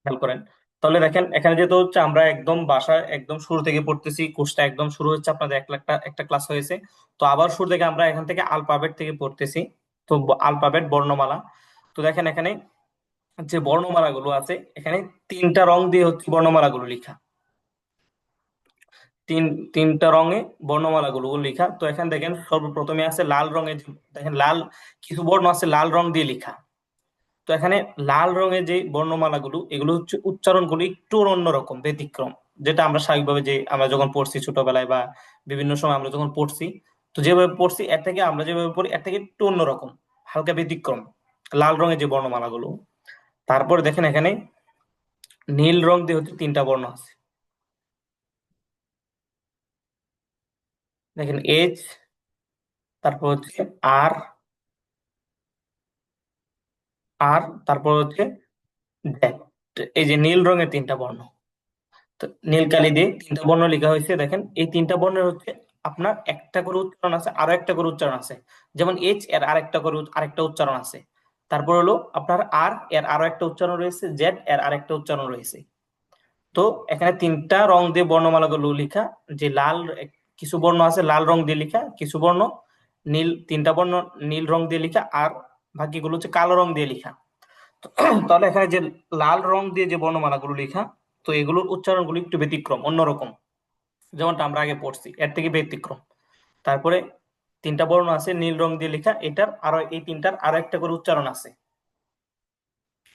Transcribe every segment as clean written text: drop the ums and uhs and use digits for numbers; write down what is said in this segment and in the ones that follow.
খেয়াল করেন। তাহলে দেখেন এখানে যেহেতু হচ্ছে আমরা একদম বাসায় একদম শুরু থেকে পড়তেছি, কোর্সটা একদম শুরু হচ্ছে, আপনাদের একটা ক্লাস হয়েছে। তো আবার শুরু থেকে আমরা এখান থেকে আলফাবেট থেকে পড়তেছি। তো আলফাবেট বর্ণমালা। তো দেখেন এখানে যে বর্ণমালা গুলো আছে, এখানে তিনটা রং দিয়ে হচ্ছে বর্ণমালা গুলো লেখা। তিন তিনটা রঙে বর্ণমালা গুলো লেখা। তো এখানে দেখেন সর্বপ্রথমে আছে লাল রঙের দেখেন লাল কিছু বর্ণ আছে লাল রং দিয়ে লেখা। তো এখানে লাল রঙের যে বর্ণমালাগুলো এগুলো হচ্ছে উচ্চারণগুলো একটু অন্যরকম ব্যতিক্রম। যেটা আমরা স্বাভাবিকভাবে যে আমরা যখন পড়ছি ছোটবেলায় বা বিভিন্ন সময় আমরা যখন পড়ছি, তো যেভাবে পড়ছি এর থেকে আমরা যেভাবে পড়ি এর থেকে একটু অন্যরকম, হালকা ব্যতিক্রম লাল রঙের যে বর্ণমালাগুলো। তারপরে দেখেন এখানে নীল রং দিয়ে হচ্ছে তিনটা বর্ণ আছে। দেখেন এইচ, তারপর হচ্ছে আর, আর তারপর হচ্ছে জেড। এই যে নীল রঙের তিনটা বর্ণ, তো নীল কালি দিয়ে তিনটা বর্ণ লেখা হয়েছে। দেখেন এই তিনটা বর্ণের হচ্ছে আপনার একটা করে উচ্চারণ আছে, আরো একটা করে উচ্চারণ আছে। যেমন এইচ এর আরেকটা করে আরেকটা উচ্চারণ আছে। তারপর হলো আপনার আর এর আরো একটা উচ্চারণ রয়েছে, জেড এর আরেকটা উচ্চারণ রয়েছে। তো এখানে তিনটা রং দিয়ে বর্ণমালাগুলো লেখা। যে লাল কিছু বর্ণ আছে লাল রং দিয়ে লেখা, কিছু বর্ণ নীল, তিনটা বর্ণ নীল রং দিয়ে লেখা, আর বাকিগুলো হচ্ছে কালো রং দিয়ে লেখা। তাহলে এখানে যে লাল রং দিয়ে যে বর্ণমালাগুলো লেখা, তো এগুলোর উচ্চারণগুলো একটু ব্যতিক্রম অন্যরকম, যেমনটা আমরা আগে পড়ছি এর থেকে ব্যতিক্রম। তারপরে তিনটা বর্ণ আছে নীল রং দিয়ে লেখা, এটার আরো এই তিনটার আরো একটা করে উচ্চারণ আছে।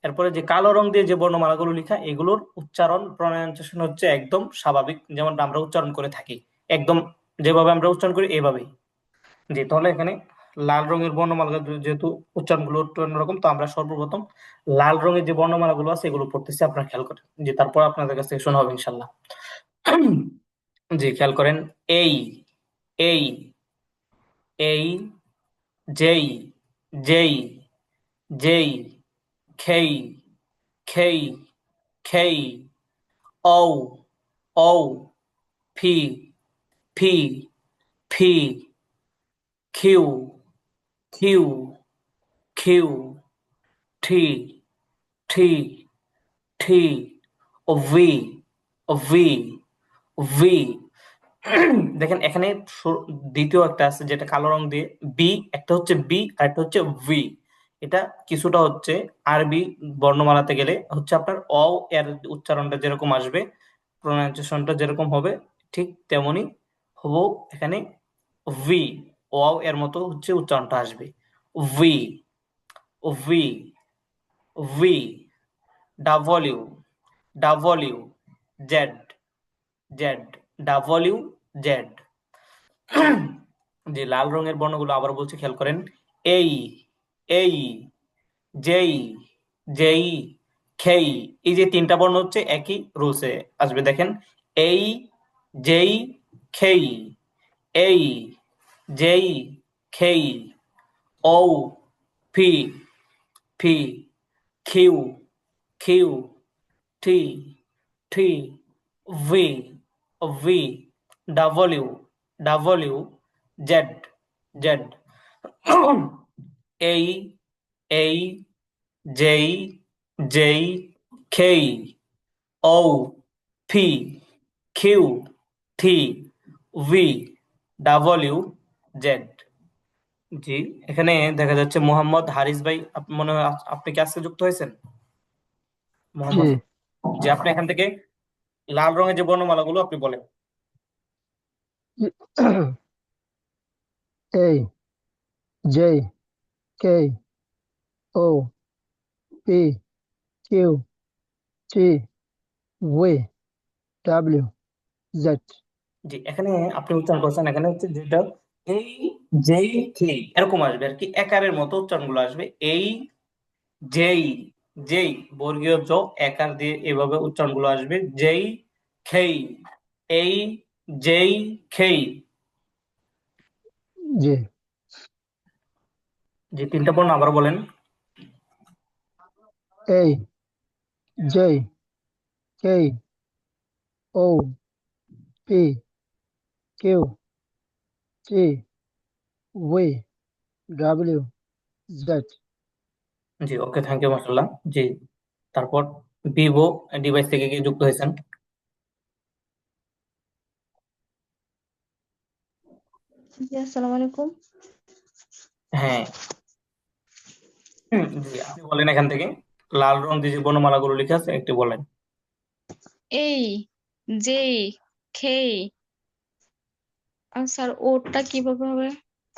এরপরে যে কালো রং দিয়ে যে বর্ণমালাগুলো লেখা, এগুলোর উচ্চারণ প্রনাউন্সিয়েশন হচ্ছে একদম স্বাভাবিক, যেমনটা আমরা উচ্চারণ করে থাকি, একদম যেভাবে আমরা উচ্চারণ করি এভাবেই। জি, তাহলে এখানে লাল রঙের বর্ণমালা যেহেতু উচ্চারণগুলো একটু অন্যরকম, তো আমরা সর্বপ্রথম লাল রঙের যে বর্ণমালাগুলো আছে এগুলো পড়তেছি, আপনারা খেয়াল করেন। জি, তারপর আপনাদের কাছ থেকে শোনা হবে ইনশাল্লাহ। জি, খেয়াল করেন। এই, এই, এই, যেই, যেই, যেই, খেই, খেই, খেই, ঔ, ঔ, ফি, ফি, ফি, খিউ, খিউ, খিউ, ঠি, ঠি, ঠি, ও ভি, ও ভি, ভি। দেখেন এখানে দ্বিতীয় একটা আছে যেটা কালো রং দিয়ে বি, একটা হচ্ছে বি আর একটা হচ্ছে ভি। এটা কিছুটা হচ্ছে আরবি বর্ণমালাতে গেলে হচ্ছে আপনার অ এর উচ্চারণটা যেরকম আসবে, প্রোনাউন্সিয়েশনটা যেরকম হবে, ঠিক তেমনি হবো এখানে ভি, অ এর মতো হচ্ছে উচ্চারণটা আসবে। V, V, V, W, W, Z, Z, W, Z. যে লাল রঙের বর্ণগুলো আবার বলছি খেয়াল করেন। এই, এই, যেই, যেই, খেই। এই যে তিনটা বর্ণ হচ্ছে একই রুলসে আসবে। দেখেন এই, যেই, খেই, এই, J, K, O, P, P, Q, Q, T, T, V, V, W, W, Z, Z. A, A, J, J, K, O, P, Q, T, V, W, Z. জি, এখানে দেখা যাচ্ছে মোহাম্মদ হারিস ভাই, মনে হয় আপনি কি আজকে যুক্ত হয়েছেন? জি। মোহাম্মদ, যে আপনি এখান থেকে লাল রঙের যে বর্ণমালাগুলো আপনি বলেন। A, J, K, O, P, Q, T, V, W, Z. জি, এখানে আপনি উচ্চারণ করছেন, এখানে হচ্ছে যেটা এই, যেই, খেই এরকম আসবে আর কি, একারের মতো উচ্চারণ গুলো আসবে। এই, যেই, যেই, বর্গীয় জ, একার দিয়ে এভাবে উচ্চারণ গুলো আসবে। যেই, খেই, এই, যেই, খেই। J, যে তিনটা বর্ণ আবার বলেন। A, J, K, O, P, Q, T, V, W, Z. জি, ওকে, থ্যাংক ইউ মাসাল্লাহ। জি, তারপর ভিভো ডিভাইস থেকে কি যুক্ত হয়েছেন? জি, আসসালামু আলাইকুম। হ্যাঁ। জি, আপনি বলেন এখান থেকে লাল রং দিয়ে যে বর্ণমালাগুলো লেখা আছে একটু বলেন। এই, যেই, খেই। আর স্যার ওটা কিভাবে হবে?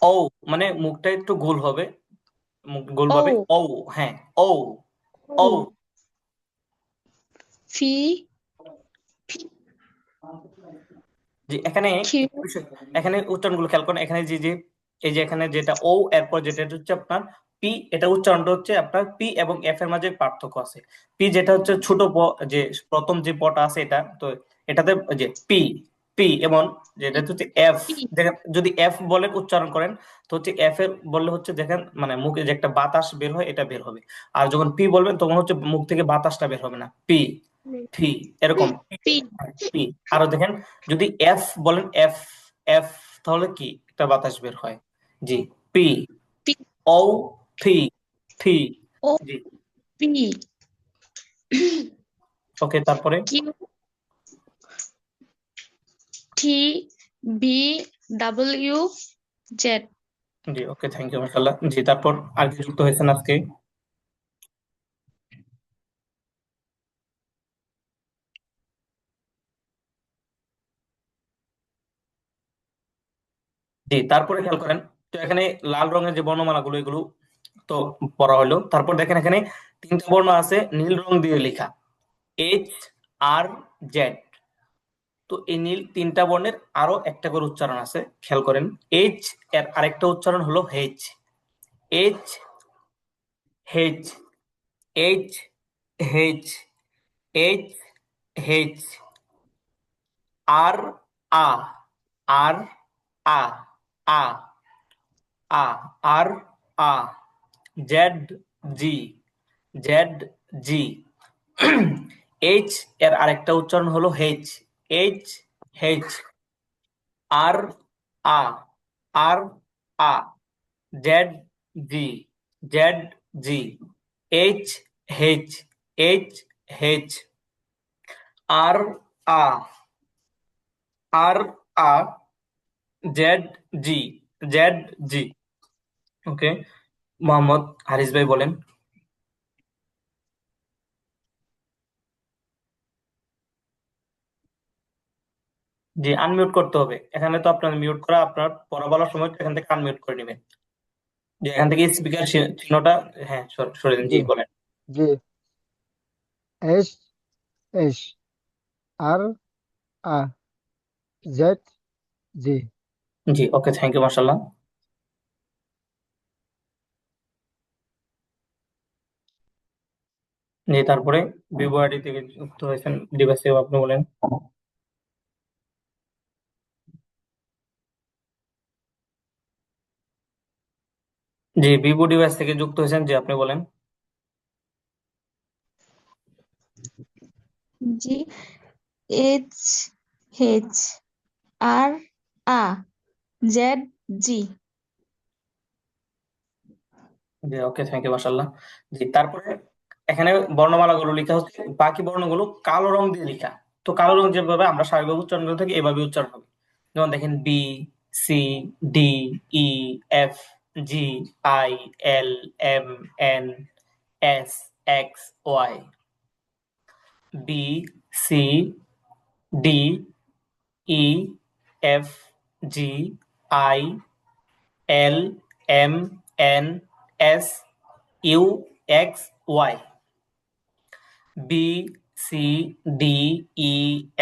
ও, মানে মুখটা একটু গোল হবে, মুখ গোল ভাবে ও, ও। হ্যাঁ, ও। ও। ও, ফি, জি, এখানে কিউ, একটা বিষয়, এখানে উচ্চারণগুলো খেয়াল করেন। এখানে যে যে এই যে এখানে যেটা ও, এরপর যেটা এটা হচ্ছে আপনার পি, এটা উচ্চারণটা হচ্ছে আপনার পি এবং এফ এর মাঝে পার্থক্য আছে। পি যেটা হচ্ছে ছোট যে প্রথম যে পটা আছে এটা তো, এটাতে ওই যে পি, পি এবং যেটা হচ্ছে এফ। পি, দেখেন যদি এফ বলে উচ্চারণ করেন তো হচ্ছে এফ এর বললে হচ্ছে দেখেন মানে মুখে যে একটা বাতাস বের হয় এটা বের হবে। আর যখন পি বলবেন তখন হচ্ছে মুখ থেকে বাতাসটা বের হবে না, পি, ফি, এরকম। P, P. আরো দেখেন যদি এফ বলেন, এফ, এফ তাহলে কি একটা বাতাস বের হয়। জি, পি, পি, ও, ফি, ফি। ও, জি, পি, ওকে, তারপরে। Q, T, B, W, Z. G, okay, thank you মাশাআল্লাহ। জি, তারপর আর কি যুক্ত হয়েছেন আজকে? জি, তারপরে খেয়াল করেন, তো এখানে লাল রঙের যে বর্ণমালাগুলো এগুলো তো পড়া হলো। তারপর দেখেন এখানে তিনটা বর্ণ আছে নীল রং দিয়ে লেখা, এইচ, আর, জেড। তো এই নীল তিনটা বর্ণের আরো একটা করে উচ্চারণ আছে, খেয়াল করেন। এইচ এর আরেকটা উচ্চারণ হলো H, H, H, H, H, H, H. R, R, R, R, R, R, R, R. Z, Z, Z, Z. H এর আরেকটা উচ্চারণ হলো H, H, H. R, R, R, R. Z, Z, Z, Z. H, H, H, H. R, R, R, R. Z, Z, Z, জি। Okay, Mohammad Haris ভাই বলেন। জি, unmute করতে হবে এখানে, তো আপনার মিউট করা, আপনার পড়া বলার সময় তো এখান থেকে আনমিউট করে নেবেন। যে এখান থেকে স্পিকার চিহ্নটা, হ্যাঁ, সরে দিন। জি, জি, বলেন। জি, S, S, R, R, Z, Z. জি, ওকে, থ্যাংক ইউ মাশাআল্লাহ। জি, তারপরে ভিভো আইডি থেকে যুক্ত হয়েছেন ডিভাইসে, আপনি বলেন। জি, ভিভো ডিভাইস থেকে যুক্ত হয়েছেন, জি, আপনি বলেন। জি, H, H, R, R, Z, Z. জি, ওকে, থ্যাংক ইউ মাশাআল্লাহ। জি, তারপরে এখানে বর্ণমালাগুলো লেখা হচ্ছে, বাকি বর্ণগুলো কালো রং দিয়ে লেখা। তো কালো রং যেভাবে আমরা স্বাভাবিক উচ্চারণ করে থাকি এভাবে উচ্চারণ হবে। যেমন দেখেন B, C, D, E, F, G, I, L, M, N, S, X, Y. B, C, D, E, F, G, I, L, M, N, S, U, X, Y. B, C, D, E,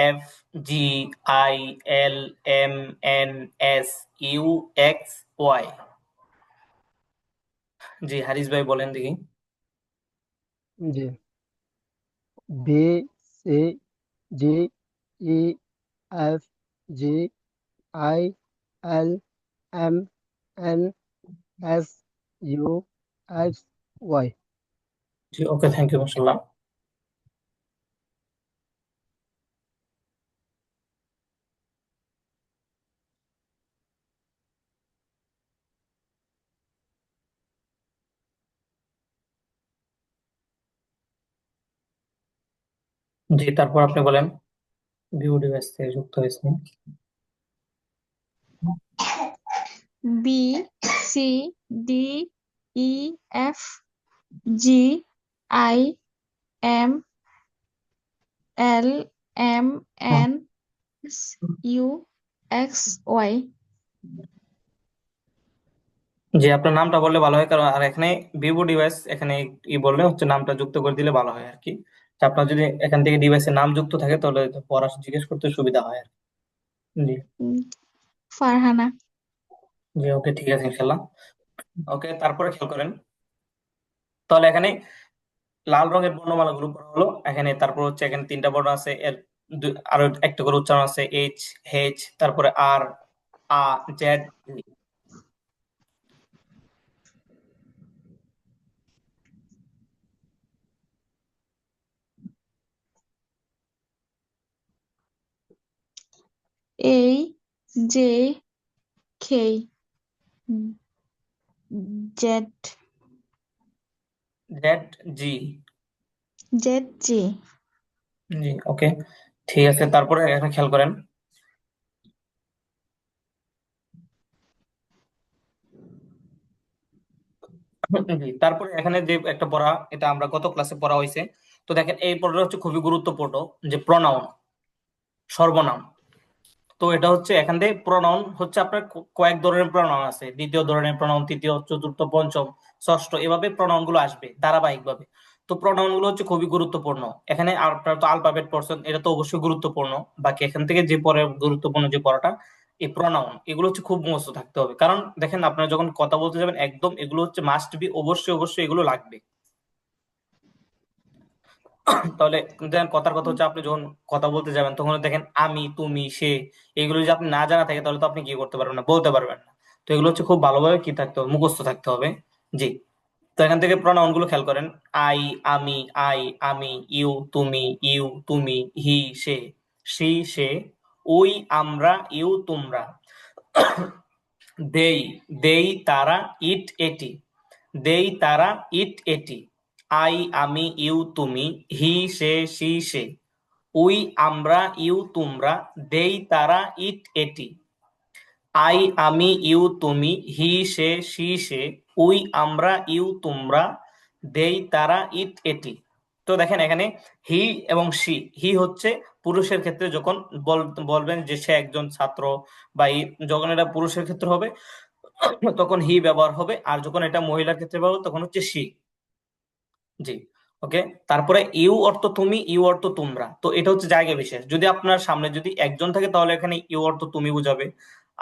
F, G, I, L, M, N, S, U, X, Y. জি, হারিস ভাই বলেন দেখি। জি, B, C, D, E, F, G, I, L, M, N, S, U, X, Y. জি, okay, thank you মাশাআল্লাহ। জি, তারপর আপনি বলেন ভিউ ডিভাইস থেকে যুক্ত হয়েছে। B, C, D, E, F, G, I, M, L, M, hmm. N, U, X, Y. জি, আপনার নামটা বললে ভালো হয়, কারণ আর এখানে ভিভো ডিভাইস এখানে ই বললে হচ্ছে নামটা যুক্ত করে দিলে ভালো হয় আর কি। তো আপনার যদি এখান থেকে ডিভাইসের নাম যুক্ত থাকে তাহলে পড়া জিজ্ঞেস করতে সুবিধা হয় আর কি। জি। উম, ফারহানা। জি, ওকে, ঠিক আছে, ইনশাল্লাহ। ওকে, তারপরে খেয়াল করেন, তাহলে এখানে লাল রঙের বর্ণমালাগুলো পড়া হলো এখানে। তারপর হচ্ছে এখানে তিনটা বর্ণ আছে, এর আরো একটা করে উচ্চারণ আছে, এইচ, হেচ, তারপরে আর, আ, জেড। এই, জে, কে, Z, Z, Z. Z, Z. জি, ওকে, ঠিক আছে। তারপরে এখানে খেয়াল করেন, জি, তারপরে এখানে যে একটা পড়া, এটা আমরা গত ক্লাসে পড়া হয়েছে। তো দেখেন এই পড়াটা হচ্ছে খুবই গুরুত্বপূর্ণ, যে প্রনাউন, সর্বনাম। তো এটা হচ্ছে এখান থেকে প্রনাউন হচ্ছে আপনার কয়েক ধরনের প্রনাউন আছে, দ্বিতীয় ধরনের প্রনাউন, তৃতীয়, চতুর্থ, পঞ্চম, ষষ্ঠ, এভাবে প্রনাউন গুলো আসবে ধারাবাহিক ভাবে। তো প্রনাউন গুলো হচ্ছে খুবই গুরুত্বপূর্ণ এখানে। আপনার তো আলফাবেট পড়ছেন, এটা তো অবশ্যই গুরুত্বপূর্ণ। বাকি এখান থেকে যে পরে গুরুত্বপূর্ণ যে পড়াটা, এই প্রনাউন, এগুলো হচ্ছে খুব মুখস্থ থাকতে হবে। কারণ দেখেন আপনারা যখন কথা বলতে যাবেন, একদম এগুলো হচ্ছে মাস্ট বি, অবশ্যই অবশ্যই এগুলো লাগবে। তাহলে দেখেন কথার কথা হচ্ছে, আপনি যখন কথা বলতে যাবেন তখন দেখেন আমি, তুমি, সে, এগুলো যদি আপনি না জানা থাকে তাহলে তো আপনি কি করতে পারবেন না, বলতে পারবেন না। তো এগুলো হচ্ছে খুব ভালোভাবে কি থাকতে হবে, মুখস্থ থাকতে হবে। জি। তো এখান থেকে প্রনাউন গুলো খেয়াল করেন, আই, আমি, আই, আমি, ইউ, তুমি, হি, সে, সি, সে, ওই, আমরা, ইউ, তোমরা, দেই, দেই, তারা, ইট, এটি, দেই, তারা, ইট, এটি, আই, আমি, ইউ, তুমি, হি, সে, সি, সে, উই, আমরা, ইউ, তোমরা, দেই, তারা, ইট, এটি, আই, আমি, ইউ, তুমি, হি, সে, সি, সে, উই, আমরা, ইউ, তোমরা, দেই, তারা, ইট, এটি। তো দেখেন এখানে হি এবং সি, হি হচ্ছে পুরুষের ক্ষেত্রে যখন বলবেন যে সে একজন ছাত্র, বা যখন এটা পুরুষের ক্ষেত্রে হবে তখন হি ব্যবহার হবে, আর যখন এটা মহিলার ক্ষেত্রে ব্যবহার হবে, তখন হচ্ছে সি। জি, ওকে। তারপরে ইউ অর্থ তুমি, ইউ অর্থ তোমরা। তো এটা হচ্ছে জায়গা বিশেষ, যদি আপনার সামনে যদি একজন থাকে তাহলে এখানে ইউ অর্থ তুমি বোঝাবে।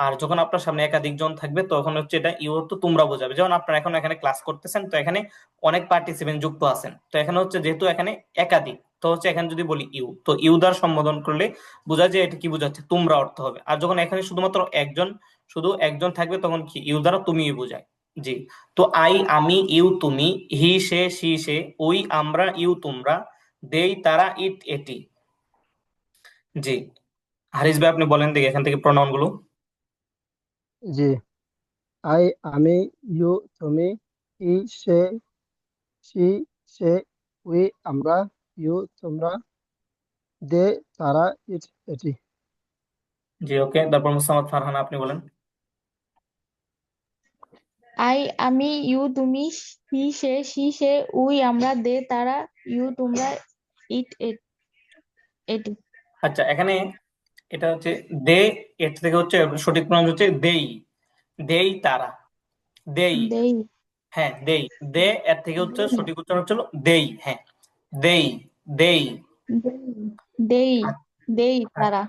আর যখন আপনার সামনে একাধিক জন থাকবে তখন হচ্ছে এটা ইউ অর্থ তোমরা বোঝাবে। যেমন আপনারা এখন এখানে ক্লাস করতেছেন, তো এখানে অনেক পার্টিসিপেন্ট যুক্ত আছেন, তো এখানে হচ্ছে যেহেতু এখানে একাধিক, তো হচ্ছে এখানে যদি বলি ইউ, তো ইউ দ্বারা সম্বোধন করলে বোঝা যায় এটা কি বোঝাচ্ছে, তোমরা অর্থ হবে। আর যখন এখানে শুধুমাত্র একজন, শুধু একজন থাকবে, তখন কি ইউ দ্বারা তুমি বোঝায়। জি। তো আই, আমি, ইউ, তুমি, হি, সে, সি, সে, উই, আমরা, ইউ, তোমরা, দেই, তারা, ইট, এটি। জি, হারিস ভাই আপনি বলেন দেখি এখান থেকে প্রনাউন গুলো। জি, আই, আমি, ইউ, তুমি, ই, সে, সি, সে, উই, আমরা, ইউ, তোমরা, দে, তারা, ইট, এটি। জি, ওকে, তারপর মুস্তামাদ ফারহানা আপনি বলেন। আই, আমি, ইউ, তুমি, হি, সে, সি, সে, উই, আমরা, দে, তারা, ইউ, তোমরা, ইট, এটি। আচ্ছা, এখানে এটা হচ্ছে দে, এর থেকে হচ্ছে সঠিক প্রনাউন হচ্ছে দেই, দেই, তারা, দেই। দেই, হ্যাঁ, দেই। দে, এর থেকে হচ্ছে দেই, সঠিক উচ্চারণ হচ্ছে দেই। হ্যাঁ, দেই, দেই। দেই, দেই, দেই, তারা।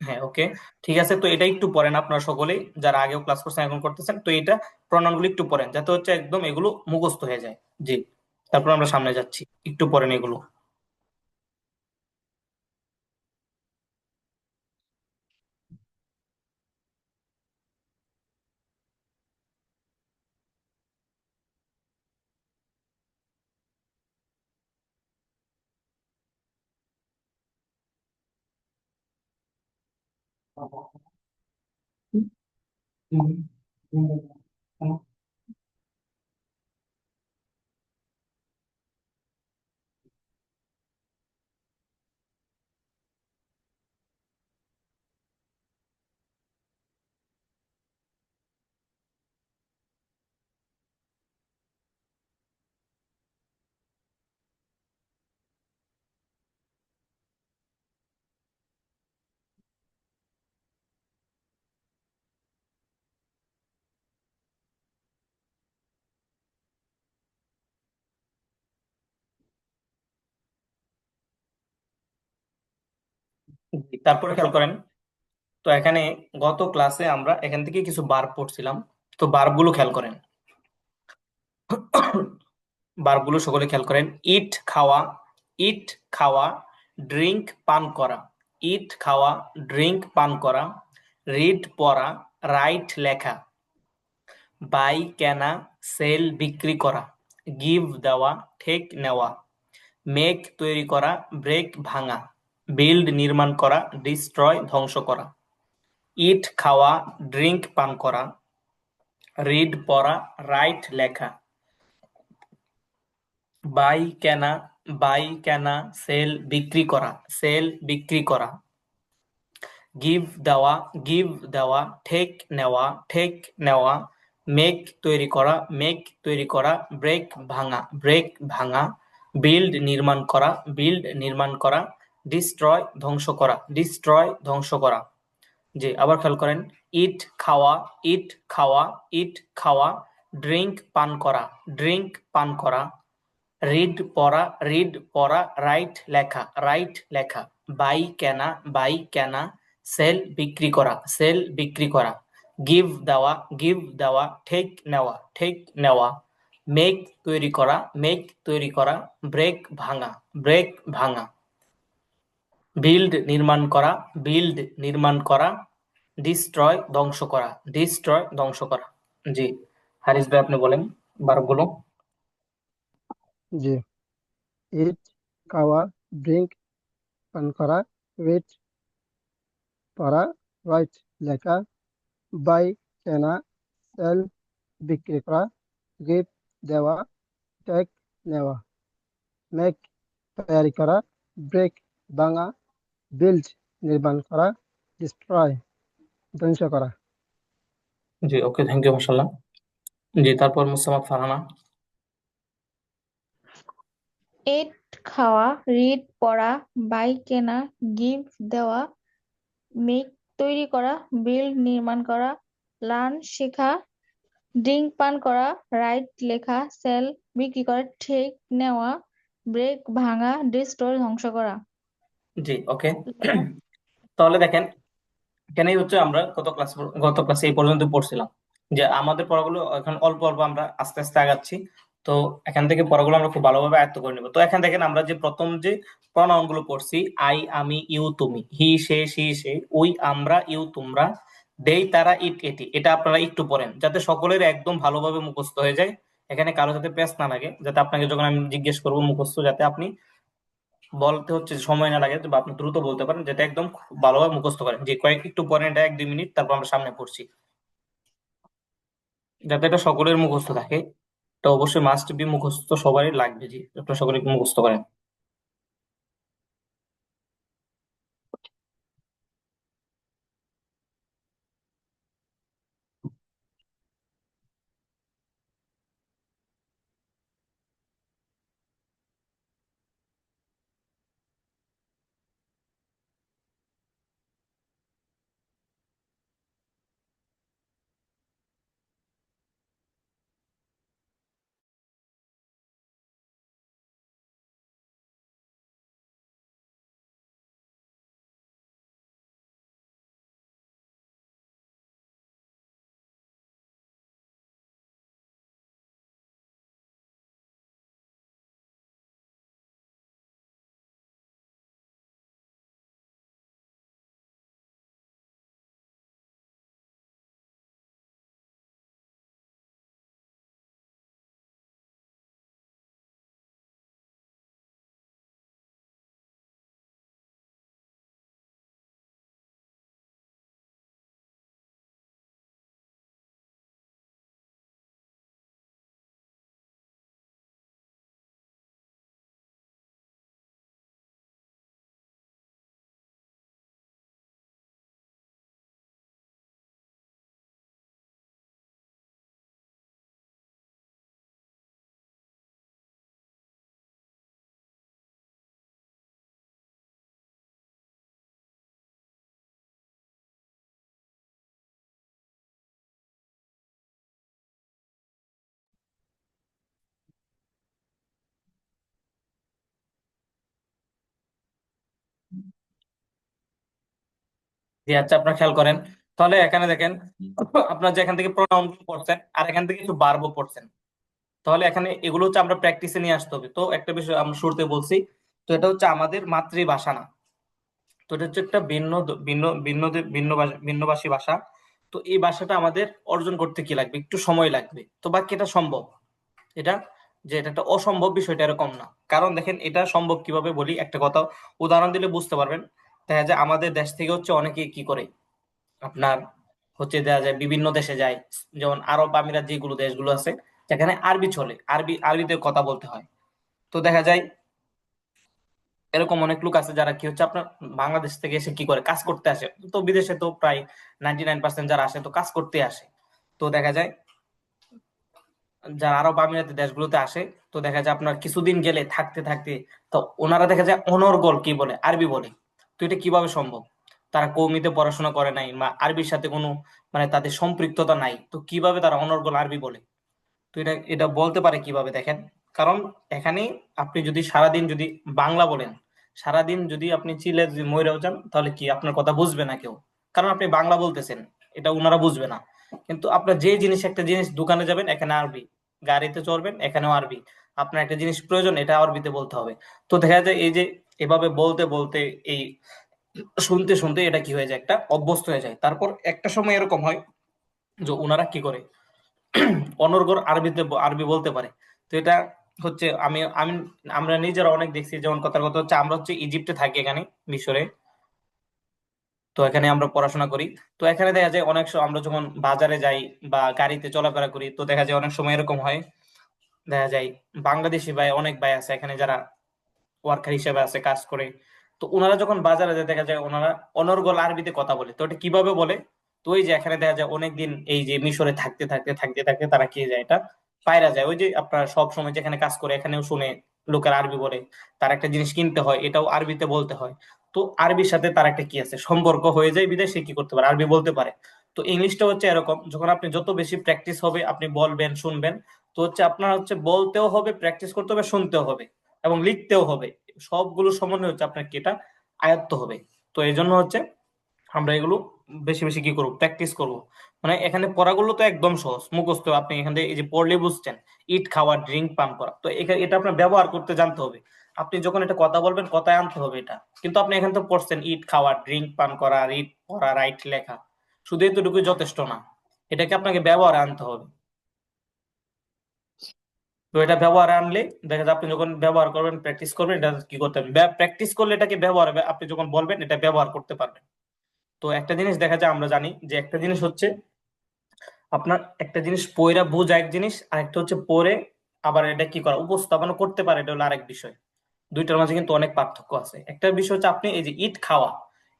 হ্যাঁ, ওকে, ঠিক আছে। তো এটা একটু পড়েন আপনারা সকলেই, যারা আগেও ক্লাস করছেন এখন করতেছেন, তো এটা প্রণয়ন গুলো একটু পড়েন, যাতে হচ্ছে একদম এগুলো মুখস্থ হয়ে যায়। জি, তারপর আমরা সামনে যাচ্ছি, একটু পড়েন এগুলো। তারপরে খেয়াল করেন, তো এখানে গত ক্লাসে আমরা এখান থেকে কিছু বার্ব পড়ছিলাম, তো বার্বগুলো খেয়াল করেন। বার্বগুলো সকলে খেয়াল করেন। ইট খাওয়া, ইট খাওয়া, ড্রিঙ্ক পান করা, ইট খাওয়া, ড্রিঙ্ক পান করা, রিড পড়া, রাইট লেখা, বাই কেনা, সেল বিক্রি করা, গিভ দেওয়া, ঠেক নেওয়া, মেক তৈরি করা, ব্রেক ভাঙা, বিল্ড নির্মাণ করা, ডিস্ট্রয় ধ্বংস করা। ইট খাওয়া, ড্রিঙ্ক পান করা, রিড পড়া, রাইট লেখা, বাই কেনা, বাই কেনা, সেল বিক্রি করা, সেল বিক্রি করা, গিভ দেওয়া, গিভ দেওয়া, ঠেক নেওয়া, ঠেক নেওয়া, মেক তৈরি করা, মেক তৈরি করা, ব্রেক ভাঙা, ব্রেক ভাঙা, বিল্ড নির্মাণ করা, বিল্ড নির্মাণ করা, ডিস্ট্রয় ধ্বংস করা, ডিস্ট্রয় ধ্বংস করা। জি, আবার খেয়াল করেন। ইট খাওয়া, ইট খাওয়া, ইট খাওয়া, ড্রিঙ্ক পান করা, ড্রিঙ্ক পান করা, রিড পড়া, রিড পড়া, রাইট লেখা, রাইট লেখা, বাই কেনা, বাই কেনা, সেল বিক্রি করা, সেল বিক্রি করা, গিভ দেওয়া, গিভ দেওয়া, ঠেক নেওয়া, ঠেক নেওয়া, মেক তৈরি করা, মেক তৈরি করা, ব্রেক ভাঙা, ব্রেক ভাঙা, বিল্ড নির্মাণ করা, বিল্ড নির্মাণ করা, ডিস্ট্রয় ধ্বংস করা, ডিস্ট্রয় ধ্বংস করা। জি, হারিস ভাই আপনি বলেন বারগুলো। জি। ইট খাওয়া, ড্রিঙ্ক পান করা, রিড পড়া, রাইট লেখা, বাই কেনা, সেল বিক্রি করা, গিফট দেওয়া, টেক নেওয়া, মেক তৈরি করা, ব্রেক ভাঙা, বিল্ড নির্মাণ করা, ডিস্ট্রয় ধ্বংস করা। জি, ওকে, থ্যাংক ইউ, মাশাল্লাহ। জি, তারপর মুসাম্মদ ফারহানা। এট খাওয়া, রিড পড়া, বাই কেনা, গিভ দেওয়া, মেক তৈরি করা, বিল্ড নির্মাণ করা, লার্ন শেখা, ড্রিঙ্ক পান করা, রাইট লেখা, সেল বিক্রি করা, ঠেক নেওয়া, ব্রেক ভাঙা, ডিস্ট্রয় ধ্বংস করা। জি, ওকে। তাহলে দেখেন, এখানেই হচ্ছে আমরা গত ক্লাসে এই পর্যন্ত পড়ছিলাম যে আমাদের পড়াগুলো এখন অল্প অল্প আমরা আস্তে আস্তে আগাচ্ছি। তো এখান থেকে পড়াগুলো আমরা খুব ভালোভাবে আয়ত্ত করে নেবো। তো এখান দেখেন আমরা যে প্রথম যে প্রনাউন গুলো পড়ছি, আই আমি, ইউ তুমি, হি সে সি সে, উই আমরা, ইউ তোমরা, দেই তারা, ইট এটি, এটা আপনারা একটু পড়েন যাতে সকলের একদম ভালোভাবে মুখস্থ হয়ে যায়। এখানে কারো যাতে প্যাচ না লাগে, যাতে আপনাকে যখন আমি জিজ্ঞেস করবো মুখস্থ, যাতে আপনি বলতে হচ্ছে সময় না লাগে, বা আপনি দ্রুত বলতে পারেন, যেটা একদম খুব ভালোভাবে মুখস্থ করেন। যে কয়েক একটু পরে এটা 1-2 মিনিট, তারপর আমরা সামনে পড়ছি, যাতে এটা সকলের মুখস্থ থাকে। এটা অবশ্যই মাস্ট বি মুখস্থ সবারই লাগবে, জি, আপনারা সকলে একটু মুখস্থ করেন। জি আচ্ছা, আপনার খেয়াল করেন। তাহলে এখানে দেখেন, আপনার যে এখান থেকে প্রোনাউন পড়ছেন আর এখান থেকে কিছু ভার্বও পড়ছেন। তাহলে এখানে এগুলো হচ্ছে আমরা প্র্যাকটিসে নিয়ে আসতে হবে। তো একটা বিষয় আমরা শুরুতে বলছি, তো এটা হচ্ছে আমাদের মাতৃভাষা না। তো এটা হচ্ছে একটা ভিন্ন ভিন্ন ভিন্ন ভিন্নভাষী ভাষা। তো এই ভাষাটা আমাদের অর্জন করতে কি লাগবে, একটু সময় লাগবে। তো বাকি এটা সম্ভব। এটা যে এটা একটা অসম্ভব বিষয়টা এরকম না। কারণ দেখেন এটা সম্ভব কিভাবে বলি, একটা কথা উদাহরণ দিলে বুঝতে পারবেন। দেখা যায় আমাদের দেশ থেকে হচ্ছে অনেকে কি করে, আপনার হচ্ছে দেখা যায় বিভিন্ন দেশে যায়, যেমন আরব আমিরাত যেগুলো দেশগুলো আছে সেখানে আরবি চলে, আরবিতে কথা বলতে হয়। তো দেখা যায় এরকম অনেক লোক আছে যারা কি হচ্ছে আপনার বাংলাদেশ থেকে এসে কি করে কাজ করতে আসে। তো বিদেশে তো প্রায় 99% যারা আসে তো কাজ করতে আসে। তো দেখা যায় যারা আরব আমিরাতের দেশগুলোতে আসে, তো দেখা যায় আপনার কিছুদিন গেলে থাকতে থাকতে তো ওনারা দেখা যায় অনর্গল কি বলে, আরবি বলে। তো এটা কিভাবে সম্ভব? তারা কওমিতে পড়াশোনা করে নাই বা আরবির সাথে কোনো মানে তাদের সম্পৃক্ততা নাই, তো কিভাবে তারা অনর্গল আরবি বলে? তো এটা এটা বলতে পারে কিভাবে দেখেন। কারণ এখানে আপনি যদি সারাদিন যদি বাংলা বলেন, সারাদিন যদি আপনি চিলে যদি মইরাও যান, তাহলে কি আপনার কথা বুঝবে না কেউ? কারণ আপনি বাংলা বলতেছেন, এটা ওনারা বুঝবে না। কিন্তু আপনার যে জিনিস, একটা জিনিস দোকানে যাবেন এখানে আরবি, গাড়িতে চড়বেন এখানেও আরবি, আপনার একটা জিনিস প্রয়োজন এটা আরবিতে বলতে হবে। তো দেখা যায় এই যে এভাবে বলতে বলতে এই শুনতে শুনতে এটা কি হয়ে যায়, একটা অভ্যস্ত হয়ে যায়। তারপর একটা সময় এরকম হয় যে ওনারা কি করে অনর্গল আরবি বলতে পারে। তো এটা হচ্ছে আমি আমি আমরা নিজেরা অনেক দেখছি। যেমন কথার কথা হচ্ছে আমরা হচ্ছে ইজিপ্টে থাকি, এখানে মিশরে। তো এখানে আমরা পড়াশোনা করি। তো এখানে দেখা যায় অনেক সময় আমরা যখন বাজারে যাই বা গাড়িতে চলাফেরা করি, তো দেখা যায় অনেক সময় এরকম হয়, দেখা যায় বাংলাদেশি ভাই অনেক ভাই আছে এখানে যারা ওয়ার্কার হিসেবে আছে, কাজ করে। তো ওনারা যখন বাজারে যায় দেখা যায় ওনারা অনর্গল আরবিতে কথা বলে। তো এটা কিভাবে বলে? তো ওই যে এখানে দেখা যায় অনেকদিন এই যে মিশরে থাকতে থাকতে থাকতে থাকতে তারা কি যায়, এটা পায়রা যায়। ওই যে আপনার সব সময় যেখানে কাজ করে এখানেও শুনে লোকের আরবি বলে, তার একটা জিনিস কিনতে হয় এটাও আরবিতে বলতে হয়। তো আরবির সাথে তার একটা কি আছে, সম্পর্ক হয়ে যায়, বিদেশে সে কি করতে পারে, আরবি বলতে পারে। তো ইংলিশটা হচ্ছে এরকম, যখন আপনি যত বেশি প্র্যাকটিস হবে, আপনি বলবেন শুনবেন, তো হচ্ছে আপনার হচ্ছে বলতেও হবে, প্র্যাকটিস করতে হবে, শুনতেও হবে এবং লিখতেও হবে। সবগুলো সমন্বয় হচ্ছে আপনার কি এটা আয়ত্ত হবে। তো এই জন্য হচ্ছে আমরা এগুলো বেশি বেশি কি করবো, প্র্যাকটিস করব। মানে এখানে পড়াগুলো তো একদম সহজ, মুখস্থ। আপনি এখান থেকে এই যে পড়লে বুঝছেন, ইট খাওয়া, ড্রিঙ্ক পান করা, তো এটা আপনার ব্যবহার করতে জানতে হবে। আপনি যখন এটা কথা বলবেন কথায় আনতে হবে এটা। কিন্তু আপনি এখানে তো পড়ছেন ইট খাওয়া, ড্রিঙ্ক পান করা, রিড পড়া, রাইট লেখা, শুধু এতটুকু যথেষ্ট না, এটাকে আপনাকে ব্যবহারে আনতে হবে। তো এটা ব্যবহারে আনলে দেখা যায় আপনি যখন ব্যবহার করবেন, প্র্যাকটিস করবেন, এটা কি করতে হবে, প্র্যাকটিস করলে এটাকে ব্যবহার হবে, আপনি যখন বলবেন এটা ব্যবহার করতে পারবেন। তো একটা জিনিস দেখা যায় আমরা জানি যে একটা জিনিস হচ্ছে আপনার একটা জিনিস পড়া বোঝা এক জিনিস, আর একটা হচ্ছে পড়ে আবার এটা কি করা, উপস্থাপনা করতে পারে, এটা হলো আরেক বিষয়। দুইটার মাঝে কিন্তু অনেক পার্থক্য আছে। একটা বিষয় হচ্ছে আপনি এই যে ইট খাওয়া,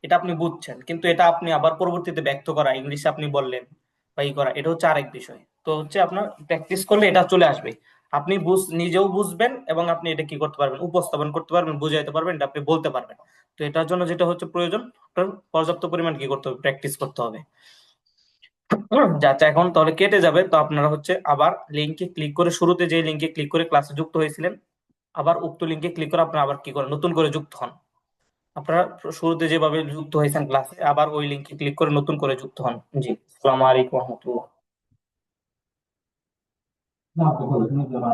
এটা আপনি বুঝছেন, কিন্তু এটা আপনি আবার পরবর্তীতে ব্যক্ত করা, ইংলিশে আপনি বললেন বা ই করা, এটা হচ্ছে আরেক বিষয়। তো হচ্ছে আপনার প্র্যাকটিস করলে এটা চলে আসবে। আপনি নিজেও বুঝবেন এবং আপনি এটা কি করতে পারবেন, উপস্থাপন করতে পারবেন, বুঝাইতে পারবেন, এটা আপনি বলতে পারবেন। তো এটার জন্য যেটা হচ্ছে প্রয়োজন, আপনার পর্যাপ্ত পরিমাণ কি করতে হবে, প্র্যাকটিস করতে হবে। যাচ্ছে এখন তাহলে কেটে যাবে। তো আপনারা হচ্ছে আবার লিঙ্কে ক্লিক করে, শুরুতে যে লিঙ্কে ক্লিক করে ক্লাসে যুক্ত হয়েছিলেন, আবার উক্ত লিঙ্কে ক্লিক করে আপনারা আবার কি করেন, নতুন করে যুক্ত হন। আপনারা শুরুতে যেভাবে যুক্ত হয়েছেন ক্লাসে, আবার ওই লিঙ্কে ক্লিক করে নতুন করে যুক্ত হন। জি, আসসালামু আলাইকুম রহমতুল্লাহ। No, pues, por ejemplo, la